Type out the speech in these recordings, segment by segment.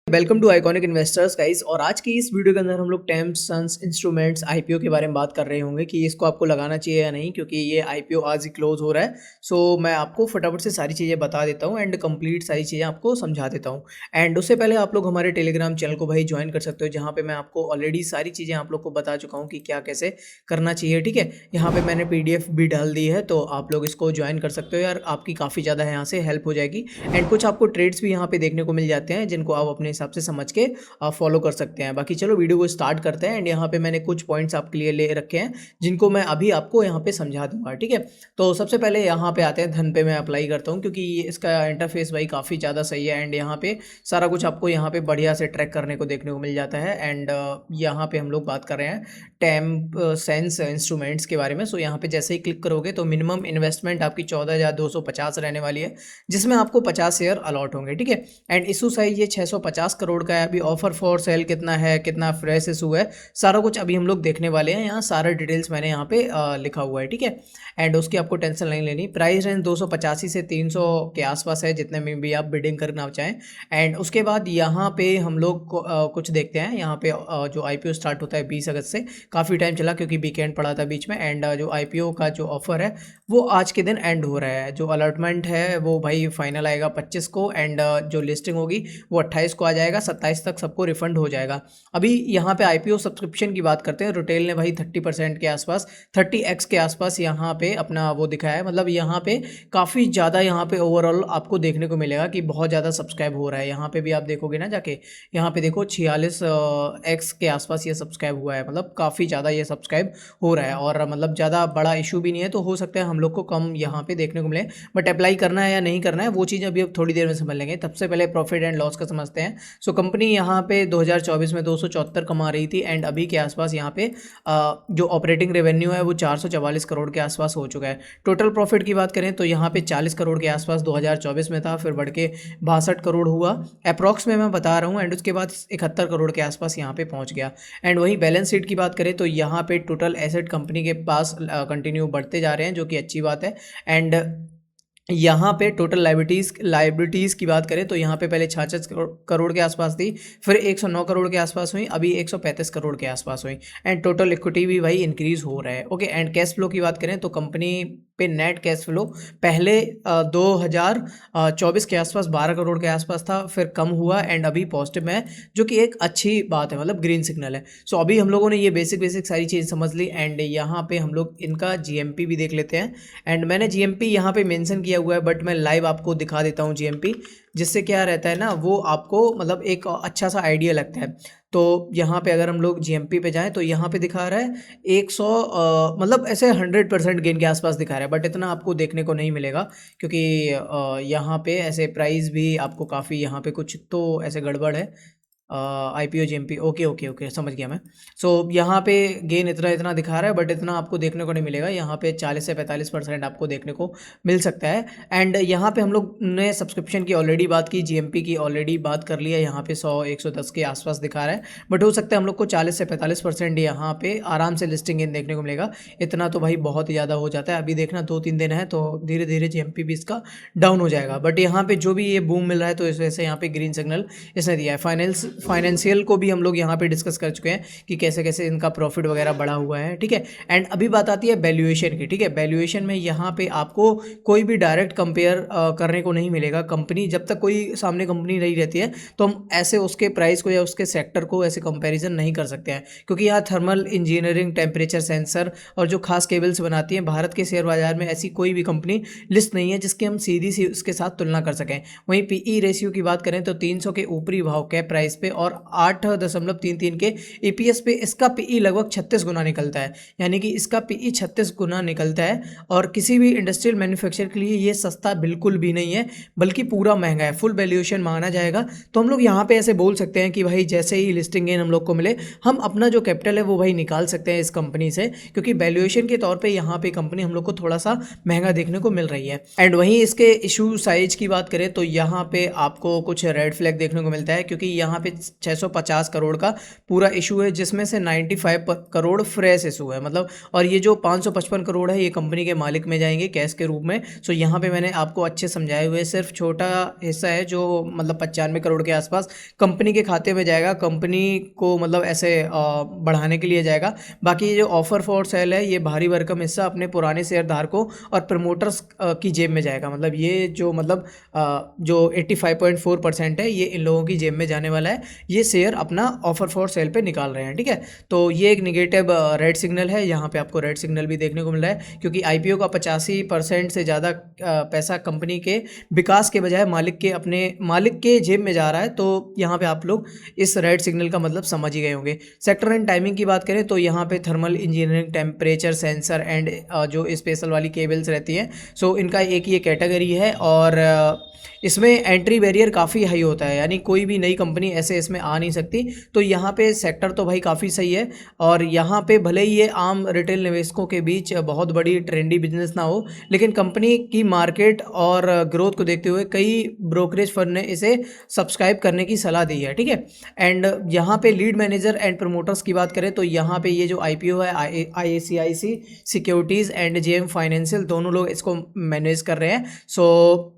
Welcome to iconic investors guys. और आज की इस वीडियो के अंदर हम लोग टेम्पसंस इंस्ट्रूमेंट्स आईपीओ के बारे में बात कर रहे होंगे कि इसको आपको लगाना चाहिए या नहीं, क्योंकि ये आईपीओ आज ही क्लोज हो रहा है। सो मैं आपको फटाफट से सारी चीज़ें बता देता हूँ एंड कंप्लीट सारी चीज़ें आपको समझा देता हूँ। एंड उससे पहले आप लोग हमारे टेलीग्राम चैनल को भाई ज्वाइन कर सकते हो, जहाँ पे मैं आपको ऑलरेडी सारी चीज़ें आप लोग को बता चुका हूँ कि क्या कैसे करना चाहिए। ठीक है, यहाँ पे मैंने PDF भी डाल दी है, तो आप लोग इसको ज्वाइन कर सकते हो यार, आपकी काफ़ी ज़्यादा यहाँ से हेल्प हो जाएगी। एंड कुछ आपको ट्रेड्स भी यहाँ पे देखने को मिल जाते हैं, जिनको आप अपने हिसाब से समझ के आप फॉलो कर सकते हैं। बाकी चलो वीडियो को स्टार्ट करते हैं। एंड यहाँ पे मैंने कुछ पॉइंट्स आपके लिए ले रखे हैं, जिनको मैं अभी आपको यहाँ पे समझा दूंगा। ठीक है, तो सबसे पहले यहाँ पे आते हैं धन पे। मैं अप्लाई करता हूँ क्योंकि इसका इंटरफेस भाई काफ़ी ज़्यादा सही है। एंड यहाँ पे सारा कुछ आपको यहाँ पे बढ़िया से ट्रैक करने को देखने को मिल जाता है। एंड यहाँ पे हम लोग बात कर रहे हैं टेम्पसेंस इंस्ट्रूमेंट्स के बारे में। सो यहाँ पे जैसे ही क्लिक करोगे तो मिनिमम इन्वेस्टमेंट आपकी 14,250 रहने वाली है, जिसमें आपको 50 शेयर अलॉट होंगे। ठीक है, एंड इशू साइज ये 650 करोड़ का है। अभी ऑफर फॉर सेल कितना है, कितना फ्रेश इशू है, सारा कुछ अभी हम लोग देखने वाले हैं। यहाँ सारा डिटेल्स मैंने यहाँ पे लिखा हुआ है। ठीक है, एंड उसकी आपको टेंशन नहीं लेनी। प्राइस रेंज 285 से 300 के आसपास है, जितने में भी आप बिडिंग करना चाहें। एंड उसके बाद यहाँ पे हम लोग कुछ देखते हैं। यहाँ पे जो IPO स्टार्ट होता है 20 अगस्त से, काफ़ी टाइम चला क्योंकि वीकेंड पड़ा था बीच में। एंड जो IPO का जो ऑफर है वो आज के दिन एंड हो रहा है। जो अलॉटमेंट है वो भाई फाइनल आएगा 25 को। एंड जो लिस्टिंग होगी वो 28 को आ जाएगा, 27 तक सबको रिफंड हो जाएगा। अभी यहाँ पे IPO सब्सक्रिप्शन की बात करते हैं। रिटेल ने भाई 30% के आसपास, 30x के आसपास यहाँ पे अपना वो दिखाया है। मतलब यहाँ पे काफ़ी ज़्यादा यहाँ पे ओवरऑल आपको देखने को मिलेगा कि बहुत ज़्यादा सब्सक्राइब हो रहा है। यहाँ पे भी आप देखोगे ना जाके, यहाँ पे देखो 46x के आसपास ये सब्सक्राइब हुआ है। मतलब काफ़ी ज़्यादा ये सब्सक्राइब हो रहा है, और मतलब ज़्यादा बड़ा इशू भी नहीं है। तो हो सकता है हम लोग को कम यहाँ पे देखने को मिले, बट अप्लाई करना है या नहीं करना है वो चीज़ अभी अब थोड़ी देर में समझ लेंगे। सबसे पहले प्रॉफिट एंड लॉस का समझते हैं। सो कंपनी यहाँ पे 2024 में 274 कमा रही थी, एंड अभी के आसपास यहाँ पे जो ऑपरेटिंग रेवेन्यू है वो 444 करोड़ के आसपास हो चुका है। टोटल प्रॉफिट की बात करें तो यहाँ पे 40 करोड़ के आसपास 2024 में था, फिर बढ़ के 62 करोड़ हुआ अप्रॉक्स में मैं बता रहा हूँ। एंड उसके बाद 71 करोड़ के आसपास यहाँ पे पहुँच गया। एंड वहीं बैलेंस शीट की बात करें तो यहाँ पे टोटल एसेट कंपनी के पास कंटिन्यू बढ़ते जा रहे हैं, जो कि अच्छी बात है। एंड यहाँ पे टोटल लाइबिलिटीज़ की बात करें तो यहाँ पे पहले 66 करोड़ के आसपास थी, फिर 109 करोड़ के आसपास हुई, अभी 135 करोड़ के आसपास हुई। एंड टोटल इक्विटी भी भाई इंक्रीज हो रहा है। ओके, एंड कैश फ्लो की बात करें तो कंपनी पे नेट कैश फ्लो पहले 2024 के आसपास 12 करोड़ के आसपास था, फिर कम हुआ एंड अभी पॉजिटिव में है, जो कि एक अच्छी बात है, मतलब ग्रीन सिग्नल है। सो अभी हम लोगों ने ये बेसिक सारी चीज़ समझ ली। एंड यहाँ पे हम लोग इनका GMP भी देख लेते हैं। एंड मैंने GMP यहाँ पे मेंशन किया हुआ है, बट मैं लाइव आपको दिखा देता हूँ GMP, जिससे क्या रहता है ना, वो आपको मतलब एक अच्छा सा आइडिया लगता है। तो यहाँ पे अगर हम लोग GMP पे जाएं तो यहाँ पे दिखा रहा है 100 मतलब ऐसे 100% गेन के आसपास दिखा रहा है, बट इतना आपको देखने को नहीं मिलेगा, क्योंकि यहाँ पे ऐसे प्राइस भी आपको काफ़ी यहाँ पे कुछ तो ऐसे गड़बड़ है। IPO GMP ओके समझ गया मैं। सो यहाँ पे गेन इतना दिखा रहा है, बट इतना आपको देखने को नहीं मिलेगा। यहाँ पे 40 से 45% आपको देखने को मिल सकता है। एंड यहाँ पे हम लोग ने सब्सक्रिप्शन की ऑलरेडी बात की, GMP की ऑलरेडी बात कर लिया। यहाँ पे 100-110 के आसपास दिखा रहा है, बट हो सकता है हम लोग को 40 से 45% यहाँ पे आराम से लिस्टिंग गेन देखने को मिलेगा। इतना तो भाई बहुत ही ज़्यादा हो जाता है। अभी देखना 2-3 दिन है, तो धीरे धीरे GMP भी इसका डाउन हो जाएगा। बट यहाँ पे जो भी ये बूम मिल रहा है, तो इस वजह से यहाँ पे ग्रीन सिग्नल इसने दिया है। फाइनेंशियल को भी हम लोग यहाँ पे डिस्कस कर चुके हैं कि कैसे कैसे इनका प्रॉफिट वगैरह बढ़ा हुआ है। ठीक है, एंड अभी बात आती है वैल्यूएशन की। ठीक है, वैल्यूएशन में यहाँ पे आपको कोई भी डायरेक्ट कंपेयर करने को नहीं मिलेगा। कंपनी जब तक कोई सामने कंपनी नहीं रहती है, तो हम ऐसे उसके प्राइस को या उसके सेक्टर को ऐसे कंपैरिजन नहीं कर सकते हैं, क्योंकि यहाँ थर्मल इंजीनियरिंग, टेम्परेचर सेंसर और जो खास केबल्स बनाती हैं, भारत के शेयर बाजार में ऐसी कोई भी कंपनी लिस्ट नहीं है जिसकी हम सीधी सी उसके साथ तुलना कर सकें। वहीं PE रेशियो की बात करें तो 300 के ऊपरी भाव के प्राइस पे और 8.33 के EPS पे इसका PE लगभग 36 गुना निकलता है। यानी कि इसका PE 36 गुना निकलता है, और किसी भी इंडस्ट्रियल मैन्युफैक्चर के लिए ये सस्ता बिल्कुल भी नहीं है, बल्कि पूरा महंगा है। फुल वैल्यूएशन माना जाएगा तो हम लोग यहाँ पे ऐसे बोल सकते हैं कि भाई जैसे ही लिस्टिंग गेन हम लोग को मिले, हम अपना जो कैपिटल है वो भाई निकाल सकते हैं इस कंपनी से, क्योंकि वैल्यूएशन के तौर पे यहाँ पे कंपनी हम लोग को थोड़ा सा महंगा देखने को मिल रही है। एंड वहीं इसके इशू साइज की बात करें तो यहाँ पे आपको कुछ रेड फ्लैग देखने को मिलता है, क्योंकि यहाँ पे 650 करोड़ का पूरा इशू है, जिसमें से 95 करोड़ फ्रेश इशू है मतलब। और ये जो 555 करोड़ है ये कंपनी के मालिक में जाएंगे कैश के रूप में। सो यहाँ पे मैंने आपको अच्छे समझाए हुए, सिर्फ छोटा हिस्सा है जो मतलब 95 करोड़ के आसपास कंपनी के खाते में जाएगा, कंपनी को मतलब ऐसे बढ़ाने के लिए जाएगा। बाकी ये जो ऑफर फॉर सेल है ये भारी भरकम हिस्सा अपने पुराने शेयर धारकों और प्रमोटर्स की जेब में जाएगा। मतलब ये जो मतलब जो 85.4% है ये इन लोगों की जेब में जाने वाला है, ये शेयर अपना ऑफर फॉर सेल पे निकाल रहे हैं, ठीक है। तो ये एक निगेटिव रेड सिग्नल है, यहाँ पे आपको रेड सिग्नल भी देखने को मिल रहा है, क्योंकि आईपीओ का 85% से ज़्यादा पैसा कंपनी के विकास के बजाय मालिक के जेब में जा रहा है। तो यहाँ पे आप लोग इस रेड सिग्नल का मतलब समझ ही गए होंगे। सेक्टर एंड टाइमिंग की बात करें तो यहाँ पे thermal engineering, temperature sensor and जो स्पेशल वाली केबल्स रहती हैं, सो इनका एक ये कैटेगरी है। और इसमें एंट्री बैरियर काफ़ी हाई होता है, यानी कोई भी नई कंपनी ऐसे इसमें आ नहीं सकती। तो यहाँ पे सेक्टर तो भाई काफ़ी सही है, और यहाँ पे भले ही ये आम रिटेल निवेशकों के बीच बहुत बड़ी ट्रेंडी बिजनेस ना हो, लेकिन कंपनी की मार्केट और ग्रोथ को देखते हुए कई ब्रोकरेज फर्म ने इसे सब्सक्राइब करने की सलाह दी है, ठीक है। एंड यहाँ पे लीड मैनेजर एंड प्रमोटर्स की बात करें तो यहाँ पे ये जो आईपीओ है ICICI securities and JM financial दोनों लोग इसको मैनेज कर रहे हैं। सो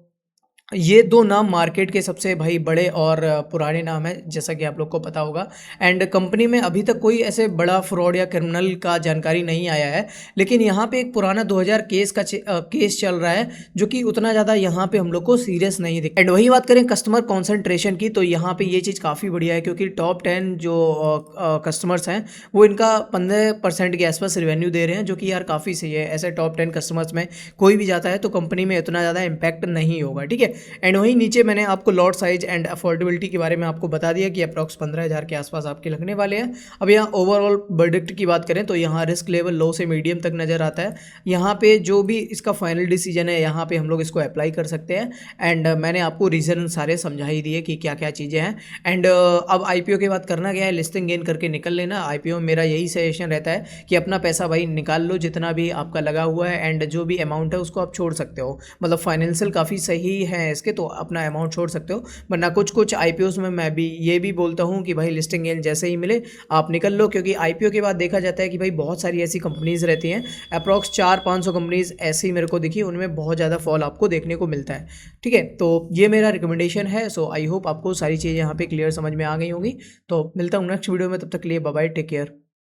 ये दो नाम मार्केट के सबसे भाई बड़े और पुराने नाम हैं, जैसा कि आप लोग को पता होगा। एंड कंपनी में अभी तक कोई ऐसे बड़ा फ्रॉड या क्रिमिनल का जानकारी नहीं आया है, लेकिन यहाँ पे एक पुराना 2000 केस चल रहा है, जो कि उतना ज़्यादा यहाँ पे हम लोग को सीरियस नहीं दिखा। एंड वही बात करें कस्टमर कॉन्सेंट्रेशन की, तो यहाँ पे ये चीज़ काफ़ी बढ़िया है, क्योंकि टॉप 10 जो कस्टमर्स हैं वो इनका 15% के आसपास रेवेन्यू दे रहे हैं, जो कि यार काफ़ी सही है। ऐसे टॉप 10 कस्टमर्स में कोई भी जाता है तो कंपनी में इतना ज़्यादा इम्पैक्ट नहीं होगा, ठीक है। एंड वहीं नीचे मैंने आपको लॉट साइज एंड अफोर्डेबिलिटी के बारे में आपको बता दिया कि अप्रॉक्स 15,000 के आसपास आपके लगने वाले हैं। अब यहाँ ओवरऑल वर्डिक्ट की बात करें तो यहाँ रिस्क लेवल लो से मीडियम तक नज़र आता है। यहाँ पे जो भी इसका फाइनल डिसीजन है यहाँ पे हम लोग इसको अप्लाई कर सकते हैं। एंड मैंने आपको रीज़न सारे समझा ही दिए कि क्या क्या चीज़ें हैं। एंड अब आईपीओ की बात करना क्या है, लिस्टिंग गेन करके निकल लेना। आईपीओ में मेरा यही सजेशन रहता है कि अपना पैसा भाई निकाल लो जितना भी आपका लगा हुआ है, एंड जो भी अमाउंट है उसको आप छोड़ सकते हो। मतलब फाइनेंशियल काफ़ी सही है इसके, तो अपना अमाउंट छोड़ सकते हो। वरना कुछ आईपीओस में मैं भी ये भी बोलता हूँ कि भाई लिस्टिंग गेन जैसे ही मिले आप निकल लो, क्योंकि आईपीओ के बाद देखा जाता है कि भाई बहुत सारी ऐसी कंपनीज रहती हैं, अप्रॉक्स 400-500 कंपनीज ऐसी मेरे को दिखी, उनमें बहुत ज़्यादा फॉल आपको देखने को मिलता है, ठीक है। तो ये मेरा रिकमेंडेशन है। सो आई होप आपको सारी चीज़ें यहाँ पे क्लियर समझ में आ गई होंगी। तो मिलता हूँ नेक्स्ट वीडियो में, तब तक के लिए बाय बाय, टेक केयर।